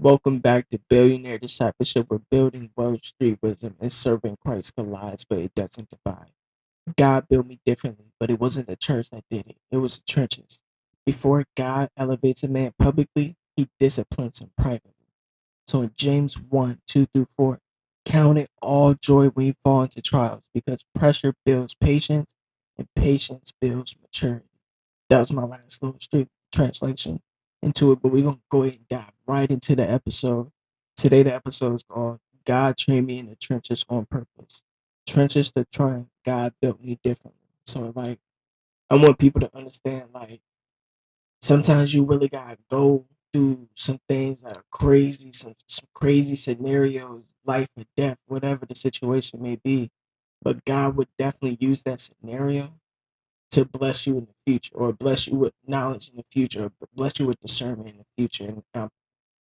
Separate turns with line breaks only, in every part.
Welcome back to Billionaire Discipleship, where building Wall Street wisdom and serving Christ collides, but it doesn't divide. God built me differently, but it wasn't the church that did it. It was the churches. Before God elevates a man publicly, he disciplines him privately. So in James 1, 2 through 4, count it all joy when you fall into trials, because pressure builds patience, and patience builds maturity. That was my last little street translation into it, but we're gonna go ahead and dive right into the episode. Today the episode is called God Trained Me in the Trenches on Purpose. Trenches to triumph, God built me differently. So like I want people to understand like sometimes you really gotta go through some things that are crazy, some crazy scenarios, life or death, whatever the situation may be. But God would definitely use that scenario to bless you in the future, or bless you with knowledge in the future, or bless you with discernment in the future. And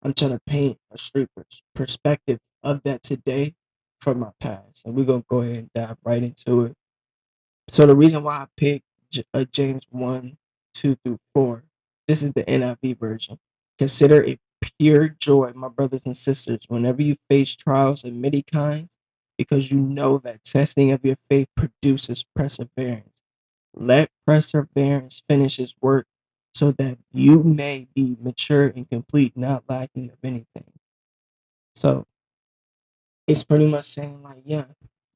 I'm trying to paint a straight perspective of that today from my past. And we're going to go ahead and dive right into it. So, the reason why I picked James 1, 2 through 4, this is the NIV version. Consider it pure joy, my brothers and sisters, whenever you face trials of many kinds, because you know that testing of your faith produces perseverance. Let perseverance finish its work so that you may be mature and complete, not lacking of anything. So it's pretty much saying like, yeah,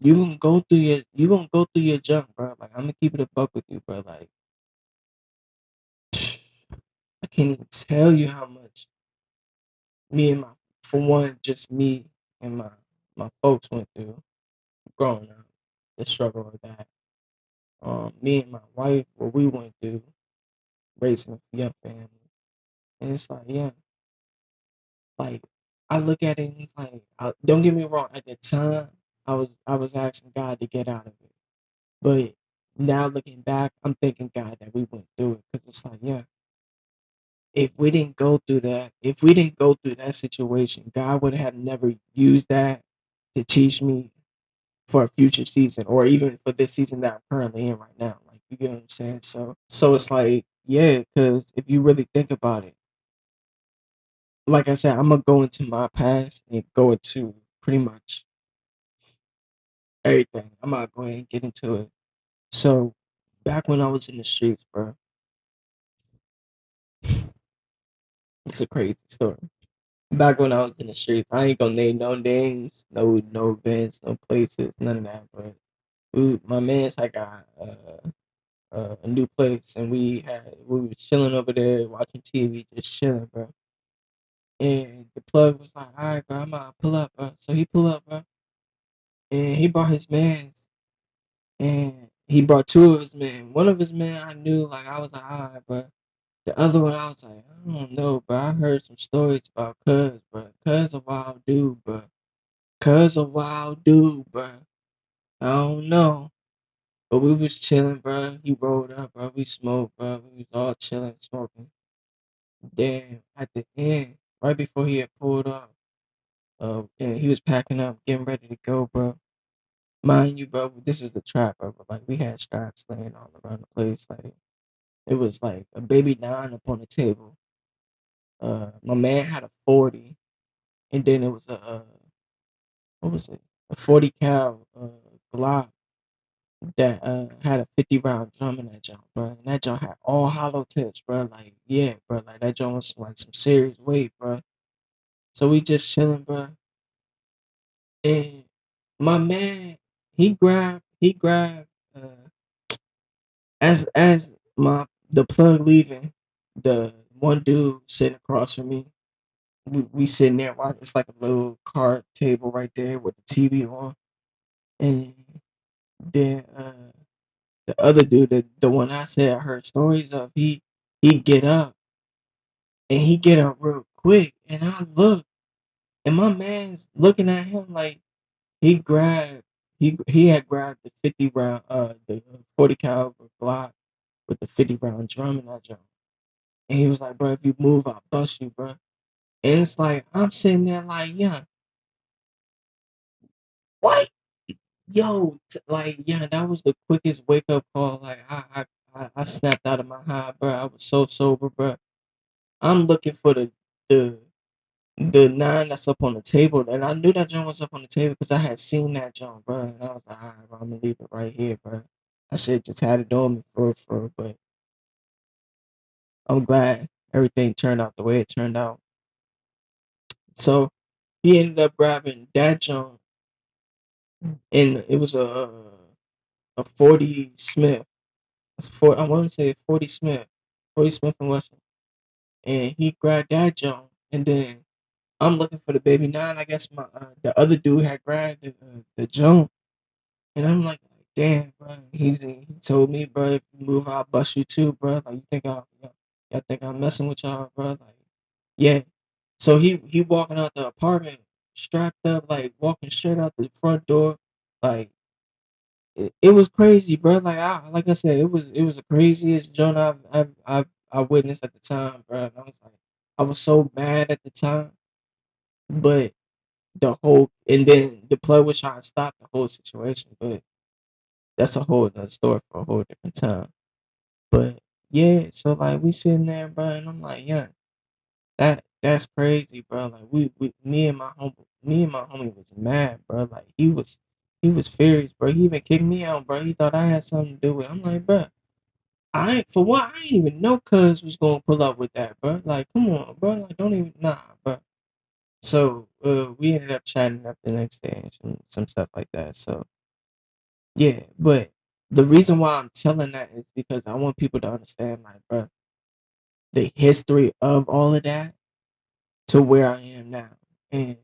you gonna go through your junk, bro. Like I'm gonna keep it a buck with you, bro. Like I can't even tell you how much me and my for one, just me and my folks went through growing up, the struggle of that. Me and my wife, what we went through raising a young family. And it's like, yeah, like I look at it and it's like, don't get me wrong. At the time, I was asking God to get out of it, but now looking back, I'm thanking God that we went through it because it's like, yeah, if we didn't go through that situation, God would have never used that to teach me for a future season or even for this season that I'm currently in right now. Like you get what I'm saying? So it's like, yeah, because if you really think about it, like I said, I'm gonna go into my past and go into pretty much everything. I'm gonna go ahead and get into it. So back when I was in the streets, bro, it's a crazy story. Back when I was in the streets, I ain't gonna name no names, no events, no places, none of that. But my man's had got a new place, and we was chilling over there watching TV, just chilling, bro. And the plug was like, "All right, bro, I'm gonna pull up, bro." So he pull up, bro, and he brought his mans, and he brought two of his men. One of his men I knew, like I was like, "All right, bro." The other one, I was like, I don't know, bro. I heard some stories about Cuz, bro. Cuz a wild dude, bro. Cuz a wild dude, bro. I don't know. But we was chilling, bro. He rolled up, bro. We smoked, bro. We was all chilling, smoking. Then at the end, right before he had pulled up, and he was packing up, getting ready to go, bro. Mind you, bro, this is the trap, bro. But like we had straps laying all around the place. Like it was like a baby nine up on the table. My man had a 40, and then it was what was it? A 40 cal Glock that had a 50 round drum in that joint, bro. And that joint had all hollow tips, bro. Like yeah, bro. Like that joint was like some serious weight, bro. So we just chilling, bro. And my man, he grabbed as the plug leaving, the one dude sitting across from me. We sitting there watching. It's like a little card table right there with the TV on, and then the other dude, the one I said I heard stories of, he get up and he get up real quick, and I look, and my man's looking at him like he grabbed he had grabbed the 50 round the 40 caliber Glock with the 50 round drum in that joint, and he was like, bro, if you move, I'll bust you, bro. And it's like I'm sitting there like, yeah, what? Yo, like, yeah, that was the quickest wake up call. Like, I snapped out of my high, bro. I was so sober, bro. I'm looking for the the nine that's up on the table, and I knew that joint was up on the table because I had seen that joint, bro. And I was like, all right, bro, I'm gonna leave it right here, bro. I should have just had it on me but I'm glad everything turned out the way it turned out. So he ended up grabbing that joint, and it was a 40 Smith. I want to say 40 Smith, 40 Smith and Wesson, and he grabbed that joint, and then I'm looking for the baby nine. I guess my the other dude had grabbed the joint. And I'm like, damn, bro. He told me, bro, if you move, I'll bust you too, bro. Like, you think y'all think I'm messing with y'all, bro? Like, yeah. So he walking out the apartment, strapped up, like walking straight out the front door. Like, it was crazy, bro. Like I said, it was the craziest joint I witnessed at the time, bro. And I was like, I was so mad at the time, but and then the play was trying to stop the whole situation, but that's a whole other story for a whole different time. But yeah, so like we sitting there, bro, and I'm like, yeah, that's crazy, bro. Like me and my homie was mad, bro. Like he was furious, bro. He even kicked me out, bro. He thought I had something to do with it. I'm like, bro, I ain't for what I ain't even know Cuz was gonna pull up with that, bro. Like, come on, bro. Like, don't even bro. So we ended up chatting up the next day and some stuff like that. So yeah, but the reason why I'm telling that is because I want people to understand, like, bro, the history of all of that to where I am now, and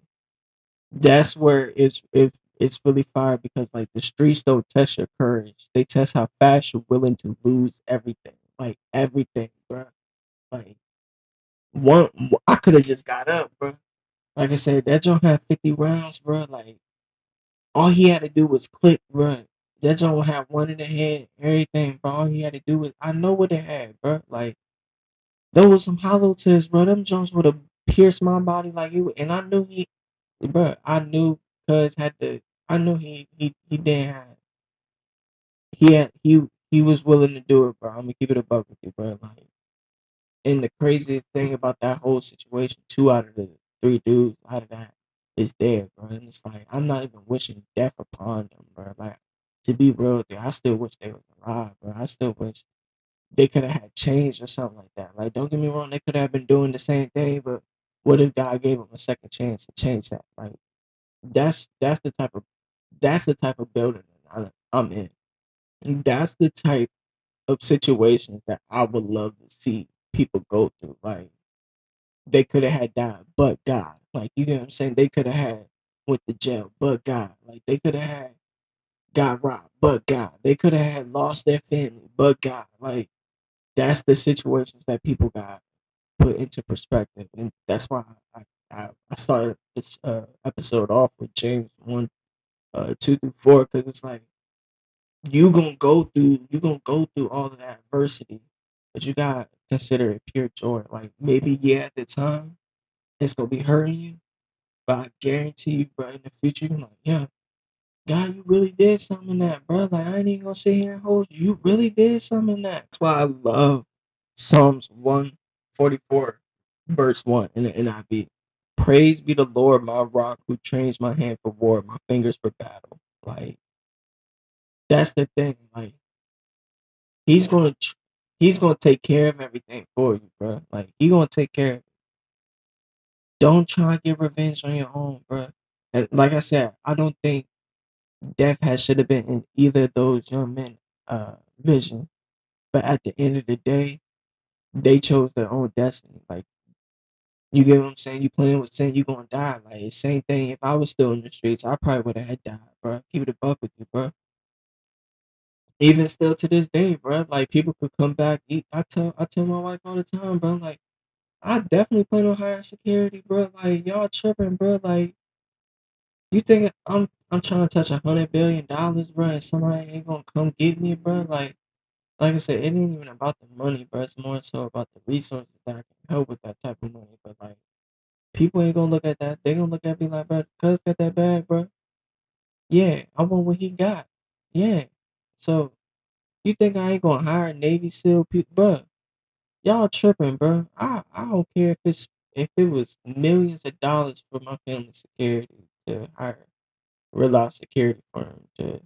that's where it's really fire because like the streets don't test your courage; they test how fast you're willing to lose everything, bro. Like one, I could have just got up, bro. Like I said, that joint had 50 rounds, bro. Like all he had to do was click, bro. That joint would have one in the head, everything, bro. All he had to do was, I know what it had, bro. Like, there was some hollow tips, bro. Them joints would have pierced my body like it would, and I knew bro. I knew cuz had to, I knew he didn't have, he was willing to do it, bro. I'm gonna keep it a buck with you, bro. Like, and the craziest thing about that whole situation, two out of the three dudes out of that is dead, bro. And it's like I'm not even wishing death upon them, bro. Like to be real with you, I still wish they was alive, bro. I still wish they could have had change or something like that. Like don't get me wrong, they could have been doing the same thing, but what if God gave them a second chance to change that? Like that's the type of building that I'm in. And that's the type of situations that I would love to see people go through. Like they could have had died, but God. Like you get what I'm saying? They could have had went to jail, but God. Like they could have had got robbed, but God. They could have had lost their family, but God. Like that's the situations that people got put into perspective, and that's why I started this episode off with James 1, 2 through 4, because it's like you gonna go through all of that adversity, but you gotta consider it pure joy. Like maybe at the time it's gonna be hurting you, but I guarantee you, bro, in the future, you're like, yeah, God, you really did something in that, bro. Like, I ain't even gonna sit here and hold you. You really did something in that. That's why I love Psalms 144, verse 1 in the NIV. Praise be the Lord, my rock, who trains my hand for war, my fingers for battle. Like, that's the thing. Like, he's gonna, he's gonna take care of everything for you, bro. Like, he gonna take care of it. Don't try to get revenge on your own, bro. And like I said, I don't think death should have been in either of those young men' vision. But at the end of the day, they chose their own destiny. Like you get what I'm saying? You playing with sin, you gonna die. Like same thing. If I was still in the streets, I probably would have had died, bro. Keep it a buck with you, bro. Even still to this day, bro. Like people could come back. I tell my wife all the time, bro. Like I definitely plan on higher security, bro. Like y'all tripping, bro. Like you think I'm trying to touch $100 billion, bro, and somebody ain't gonna come get me, bro? Like I said, it ain't even about the money, bro. It's more so about the resources that I can help with that type of money. But like, people ain't gonna look at that. They gonna look at me like, bro, cuz got that bag, bro. Yeah, I want what he got. Yeah. So you think I ain't gonna hire Navy SEAL people, bro? Y'all tripping, bro. I don't care if it's if it was millions of dollars for my family security to hire a real life security firm to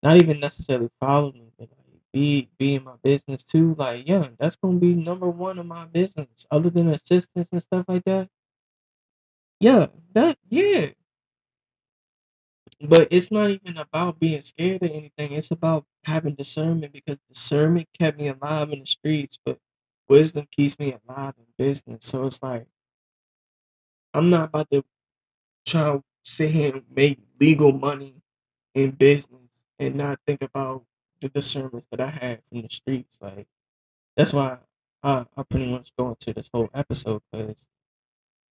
not even necessarily follow me, but like be in my business too, like yeah, that's gonna be number one of my business. Other than assistance and stuff like that. Yeah, that yeah. But it's not even about being scared or anything. It's about having discernment because discernment kept me alive in the streets, but wisdom keeps me alive in business. So it's like I'm not about to try to sit here and make legal money in business and not think about the discernments that I had from the streets. Like that's why I pretty much go into this whole episode because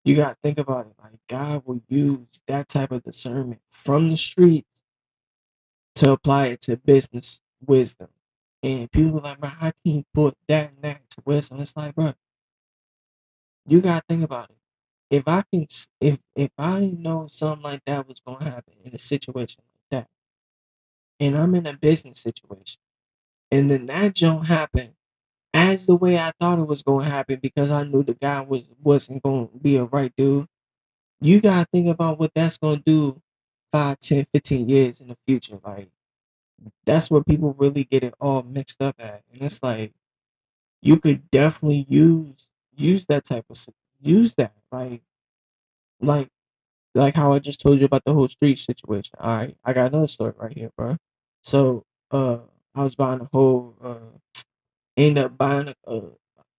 you gotta think about it. Like God will use that type of discernment from the streets to apply it to business wisdom. And people like, bro, how can you put that and that to wisdom? It's like, bro, you gotta think about it. If I can, if I didn't know something like that was gonna happen in a situation like that, and I'm in a business situation, and then that don't happen as the way I thought it was gonna happen because I knew the guy wasn't gonna be a right dude. You gotta think about what that's gonna do 5, 10, 15 years in the future. Like that's where people really get it all mixed up at. And it's like you could definitely use that type of use that like like how I just told you about the whole street situation. All right, I got another story right here, bro. So I was buying a whole ended up buying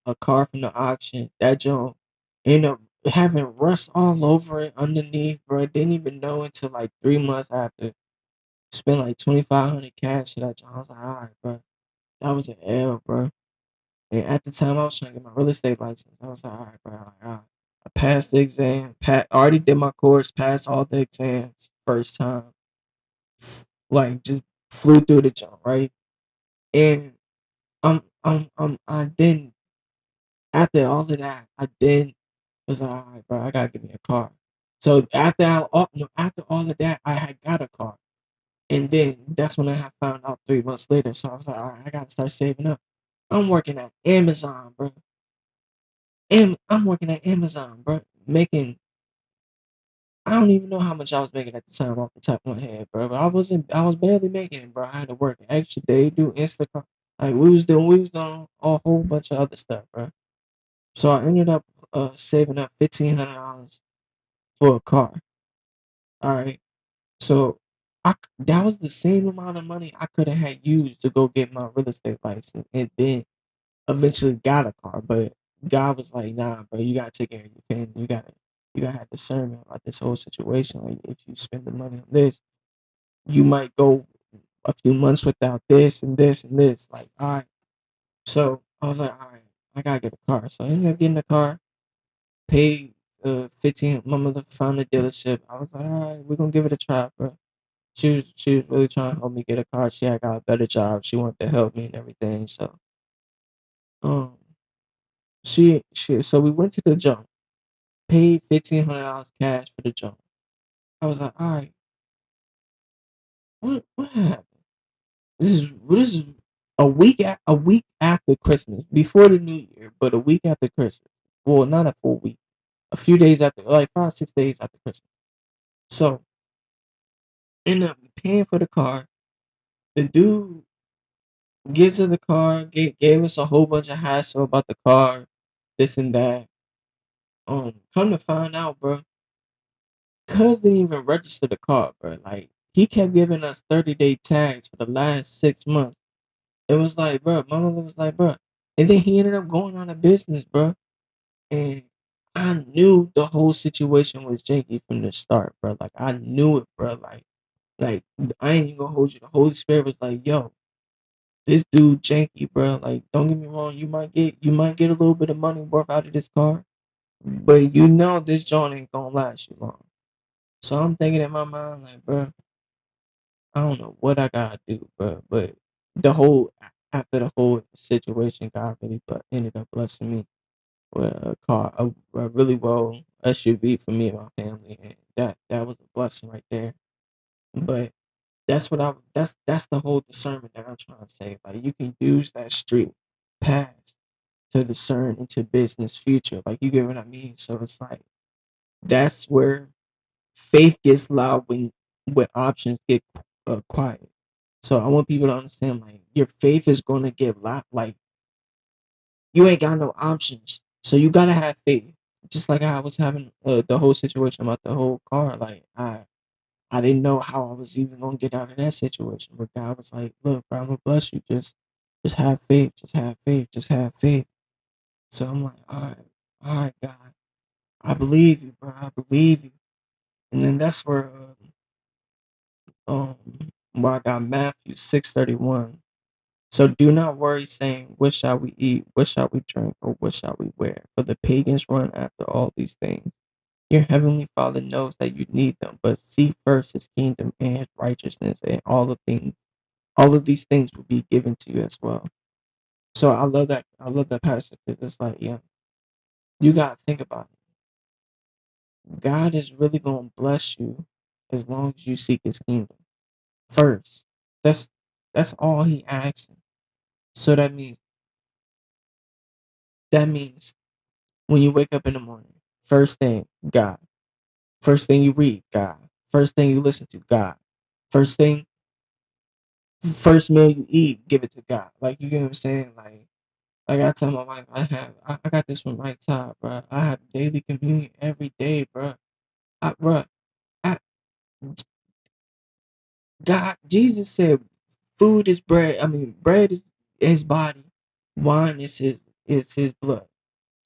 a car from the auction. That junk ended up having rust all over it underneath, bro. Didn't even know until like 3 months after. Spent like 2,500 cash for that junk. I was like, all right, bro. That was an L, bro. And at the time, I was trying to get my real estate license. I was like, all right, bro. Like, all right. I passed the exam. Already did my course. Passed all the exams first time. Like, just flew through the jump, right? And I didn't. After all of that, I then was like, all right, bro. I gotta get me a car. So after all of that, I had got a car. And then that's when I had found out 3 months later. So I was like, all right, I gotta start saving up. I'm working at Amazon, bro. And I'm working at Amazon, bro, making I don't even know how much I was making at the time off the top of my head, bro. But I was barely making it, bro. I had to work an extra day, do Instacart. Like we was doing a whole bunch of other stuff, bro. So I ended up saving up $1,500 for a car. All right. So that was the same amount of money I could have had used to go get my real estate license and then eventually got a car, but God was like, nah, bro, you gotta take care of your family. You gotta have discernment about this whole situation. Like if you spend the money on this, you might go a few months without this and this and this. Like, all right. So I was like, all right, I gotta get a car. So I ended up getting a car, paid 15. My mother found a dealership. I was like, all right, we're gonna give it a try, bro. She was really trying to help me get a car. She had got a better job. She wanted to help me and everything. So um so we went to the jump, paid $1,500 cash for the jump. I was like, all right, what happened? This is a week after Christmas, before the New Year, but a week after Christmas. Well, not a full week, a few days after, like 5 6 days after Christmas. So end up paying for the car. The dude gets in the car, gave us a whole bunch of hassle about the car, this and that. Come to find out, bro, cuz didn't even register the car, bro. Like he kept giving us 30-day tags for the last 6 months. It was like, bro, my mother was like, bro. And then he ended up going out of business, bro. And I knew the whole situation was janky from the start, bro. Like I knew it, bro. Like I ain't even gonna hold you. The Holy Spirit was like, yo, this dude janky, bro. Like, don't get me wrong, you might get a little bit of money worth out of this car, but you know this joint ain't gonna last you long. So I'm thinking in my mind, like, bro, I don't know what I gotta do, but the whole after the whole situation, God really ended up blessing me with a car, a really well SUV for me and my family, and that was a blessing right there. But that's the whole discernment that I'm trying to say. Like you can use that street pass to discern into business future. Like, you get what I mean? So it's like that's where faith gets loud when options get quiet. So I want people to understand, like, your faith is going to get loud. Like, you ain't got no options, so you gotta have faith. Just like I was having the whole situation about the whole car. Like, I didn't know how I was even gonna get out of that situation, but God was like, "Look, bro, I'm gonna bless you. Just have faith. Just have faith. Just have faith." So I'm like, all right, God, I believe you, bro. I believe you. And then that's um where I got Matthew 6:31. So do not worry, saying, what shall we eat? What shall we drink? Or what shall we wear? For the pagans run after all these things. Your heavenly Father knows that you need them, but seek first his kingdom and his righteousness, and all of these things will be given to you as well. So I love that. I love that passage because it's like, yeah, you gotta think about it. God is really gonna bless you as long as you seek his kingdom first. That's that's all he asks. So that means when you wake up in the morning, first thing, God. First thing you read, God. First thing you listen to, God. First thing, first meal you eat, give it to God. Like, you get what I'm saying? Like I tell my wife, I got this from Mike Todd, bro. I have daily communion every day, bro. Bro, I, God, Jesus said, food is bread. I mean, bread is his body, wine is his blood.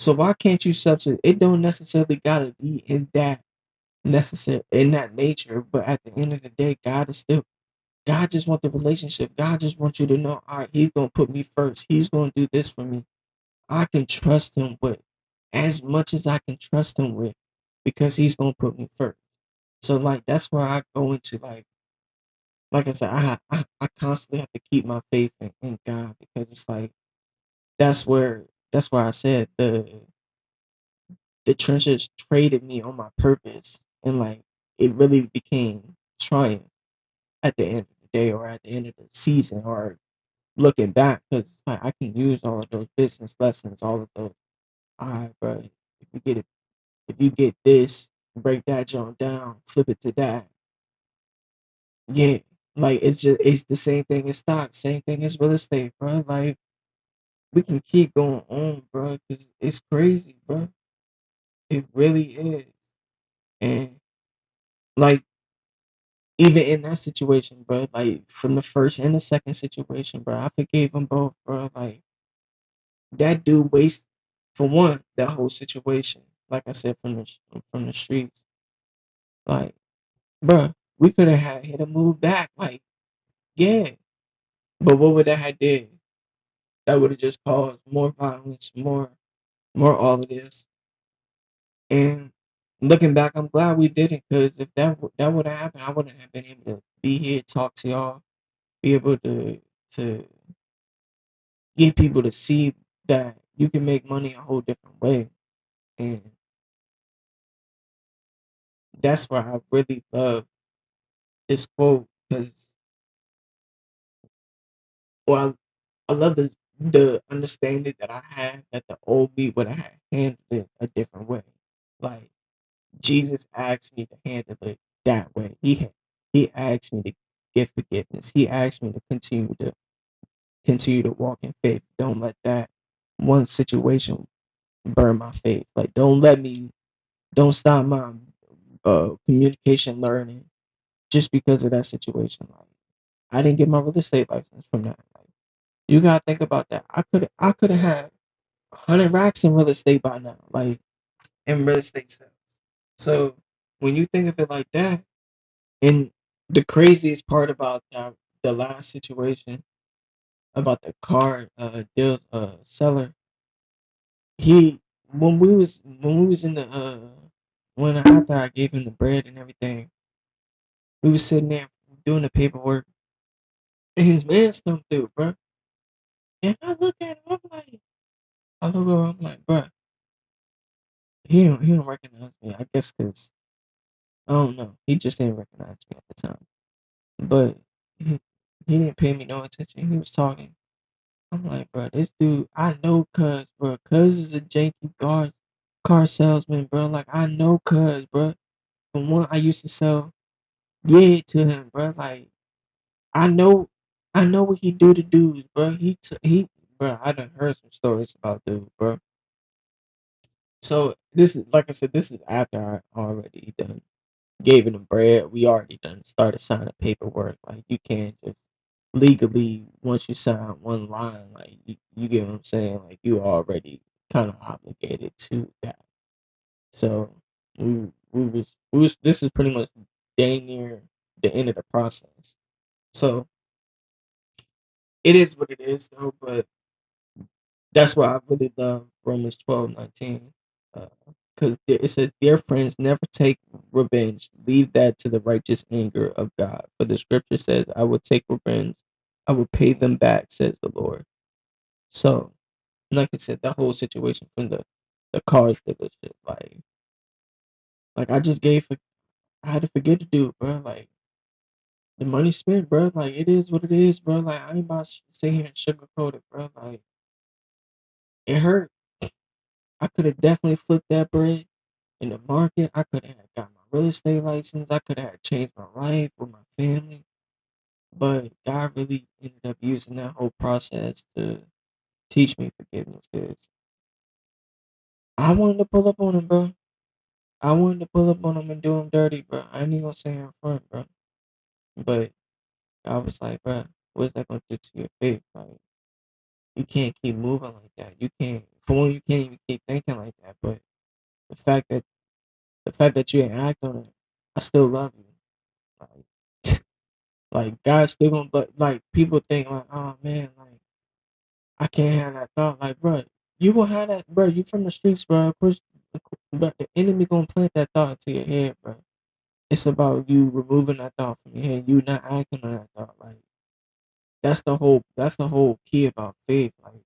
So why can't you substitute? It don't necessarily gotta be in that necessary in that nature, but at the end of the day, God just wants the relationship. God just wants you to know, all right, he's gonna put me first. He's gonna do this for me. I can trust him with as much as I can trust him with because he's gonna put me first. So like that's where I go into like I said, I constantly have to keep my faith in God because it's like that's why I said the trenches traded me on my purpose and like it really became triumph at the end of the day or at the end of the season or looking back because like I can use all of those business lessons, all of those. All right, bro. If you get this, break that joint down, flip it to that. Yeah, like it's the same thing as stock, same thing as real estate, bro. Like we can keep going on, bro, because it's crazy, bro. It really is. And like even in that situation, bro, like from the first and the second situation, bro, I forgave them both, bro. Like that dude waste for one that whole situation. Like I said from the streets, like, bro, we could have had him move back, like, yeah. But what would that have did? That would have just caused more violence, more all of this. And looking back, I'm glad we didn't, because if that would have happened, I wouldn't have been able to be here, talk to y'all, be able to get people to see that you can make money a whole different way. And that's why I really love this quote because, well, I love the understanding that I had that the old me would have handled it a different way. Like Jesus asked me to handle it that way. He asked me to get forgiveness. He asked me to continue to walk in faith. Don't let that one situation burn my faith. Like don't stop my communication learning just because of that situation. Like I didn't get my real estate license from that. Like you gotta think about that. I could have had 100 racks in real estate by now. Like in real estate sales. So when you think of it like that, and the craziest part about the last situation about the car deal seller, he when we was in the when after I gave him the bread and everything, we was sitting there doing the paperwork, and his man's come through, bro. And I look at him, I look over, I'm like, bro, he don't recognize me. I guess because I don't know, he just didn't recognize me at the time. But he, he didn't pay me no attention. He was talking. I'm like, bro, this dude, I know Cuz, bro. Cuz is a janky car salesman, bro. Like, I know Cuz, bro. From one, I used to sell yeah to him, bro. Like, I know, I know what he do to dudes, bro. Bro. I done heard some stories about dude, bro. So this is, like I said, this is after I already done gave him the bread. We already done started signing paperwork. Like, you can't just legally, once you sign one line, like, you get what I'm saying. Like, you already kind of obligated to that. So we was this is pretty much dang near the end of the process. So it is what it is, though. But that's why I really love Romans 12:19, because it says, "Dear friends, never take revenge. Leave that to the righteous anger of God. For the scripture says, I will take revenge. I will pay them back, says the Lord." So, like I said, that whole situation from the car dealership, like I just I had to forget to do it, bro. Like, the money spent, bro. Like, it is what it is, bro. Like, I ain't about to sit here and sugarcoat it, bro. Like, it hurt. I could have definitely flipped that bread in the market. I could have got my real estate license. I could have changed my life with my family. But God really ended up using that whole process to teach me forgiveness. Cause I wanted to pull up on him, bro. I wanted to pull up on him and do him dirty, bro. I ain't even gonna say in front, bro. But I was like, bro, what's that gonna do to your faith? Like, you can't keep moving like that. You can't. For one, you can't even keep thinking like that. But the fact that the fact that you ain't act on it, I still love you. Like, like God's still gonna, but like people think like, oh man, like I can't have that thought. Like, bro, you will have that, bro. You from the streets, bro. Of course, but the enemy gonna plant that thought into your head, bro. It's about you removing that thought from your head. You not acting on that thought. Like, that's the whole key about faith. Like,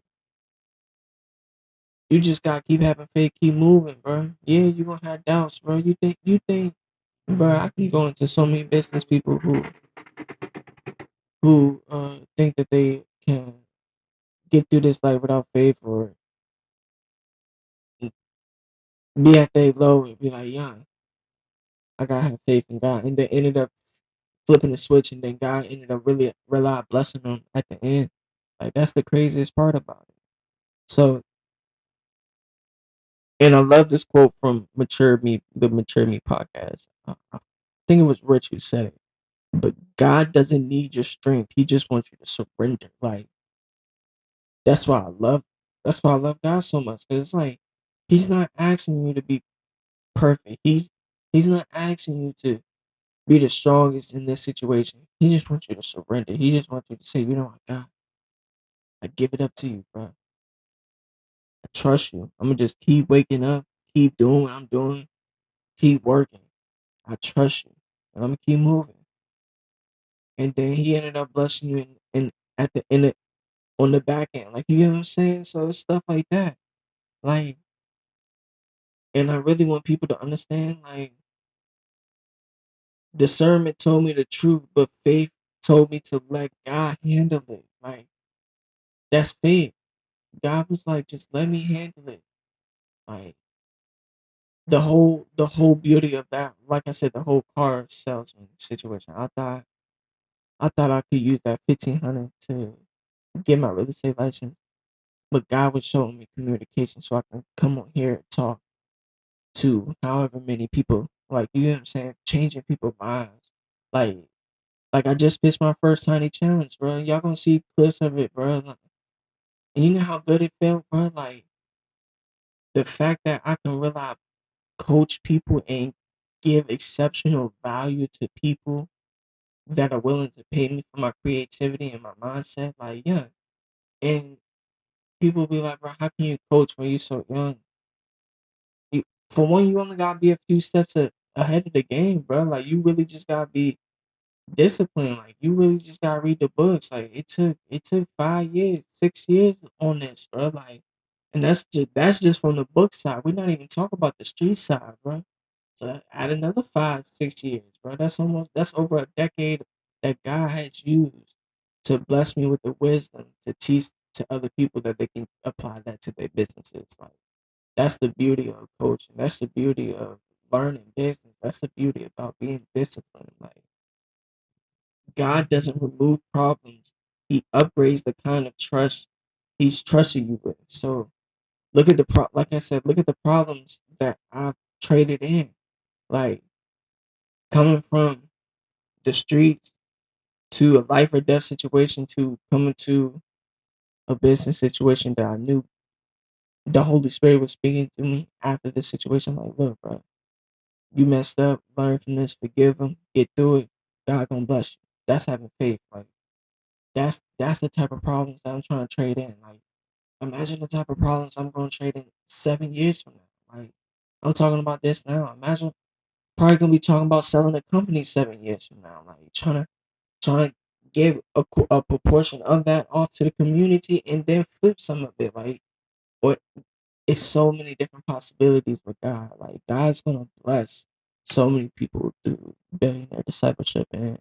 you just gotta keep having faith, keep moving, bro. Yeah, you gonna have doubts, bro. You think, bro. I can go into so many business people who think that they can get through this life without faith, or be at their low and be like, yeah, I gotta have faith in God, and they ended up flipping the switch, and then God ended up really blessing them at the end. Like, that's the craziest part about it. So, and I love this quote from Mature Me, the Mature Me podcast. I think it was Rich who said it. But God doesn't need your strength; He just wants you to surrender. Like, that's why I love. That's why I love God so much, because it's like He's not asking you to be perfect. He's not asking you to be the strongest in this situation. He just wants you to surrender. He just wants you to say, you know what, God, I give it up to you, bro. I trust you. I'm gonna just keep waking up, keep doing what I'm doing, keep working. I trust you, and I'm gonna keep moving. And then He ended up blessing you in at the in the on the back end, like, you know what I'm saying. So it's stuff like that, like, and I really want people to understand, like, discernment told me the truth, but faith told me to let God handle it. Like, that's faith. God was like, just let me handle it. Like, the whole beauty of that, like I said, the whole car salesman situation. I thought I could use that 1,500 to get my real estate license, but God was showing me communication so I can come on here and talk to however many people. Like, you know what I'm saying, changing people's lives. Like, I just pitched my first tiny challenge, bro. Y'all gonna see clips of it, bro. Like, and you know how good it felt, bro. Like, the fact that I can realize coach people and give exceptional value to people that are willing to pay me for my creativity and my mindset. Like, yeah. And people be like, bro, how can you coach when you're so young? You, for one, you only gotta be a few steps ahead of the game, bro. Like, you really just gotta be disciplined. Like, you really just gotta read the books. Like, it took 5 years, 6 years on this, bro. Like, and that's just from the book side. We're not even talking about the street side, bro. So add another 5, 6 years, bro. That's over a decade that God has used to bless me with the wisdom to to other people that they can apply that to their businesses. Like that's the beauty of coaching. That's the beauty of learning business. That's the beauty about being disciplined. Like God doesn't remove problems. He upgrades the kind of trust he's trusting you with. So look at like I said, look at the problems that I've traded in. Like coming from the streets to a life or death situation to coming to a business situation that I knew the Holy Spirit was speaking to me after the situation. Like, look, bro, you messed up, learn from this, forgive them, get through it. God gonna bless you. That's having faith. Like that's the type of problems that I'm trying to trade in. Like imagine the type of problems I'm gonna trade in 7 years from now. Like I'm talking about this now. Imagine probably gonna be talking about selling a company 7 years from now. Like trying to give a proportion of that off to the community and then flip some of it. Like or it's so many different possibilities with God. Like God's gonna bless so many people through billionaire discipleship, and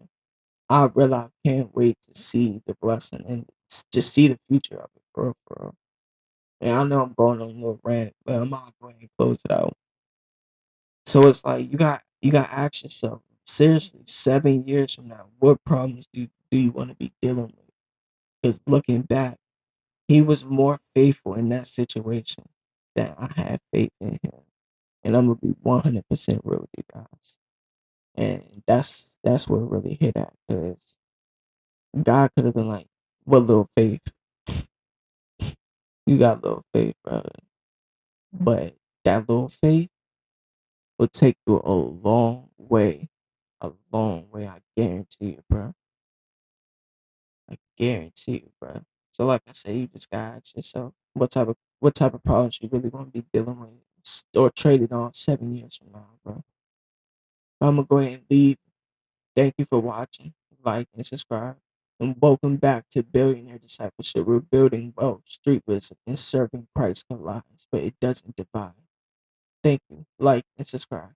I really can't wait to see the blessing and just see the future of it, for real. And I know I'm going on a little rant, but I'm gonna go ahead and close it out. So it's like you got to ask yourself seriously, 7 years from now, what problems do you want to be dealing with? Because looking back, he was more faithful in that situation than I had faith in him. And I'm gonna be 100% real with you guys. And that's what really hit at, because God could have been like, "What little faith? You got little faith, brother." But that little faith will take you a long way, a long way. I guarantee you, bro. I guarantee you, bro. So, like I said, you just gotta ask yourself, what type of problems you really want to be dealing with, or trading on 7 years from now, bro. I'm gonna go ahead and leave. Thank you for watching, like, and subscribe. And welcome back to Billionaire Discipleship. We're building wealth, street wisdom, and serving Christ lives, but it doesn't divide. Thank you. Like and subscribe.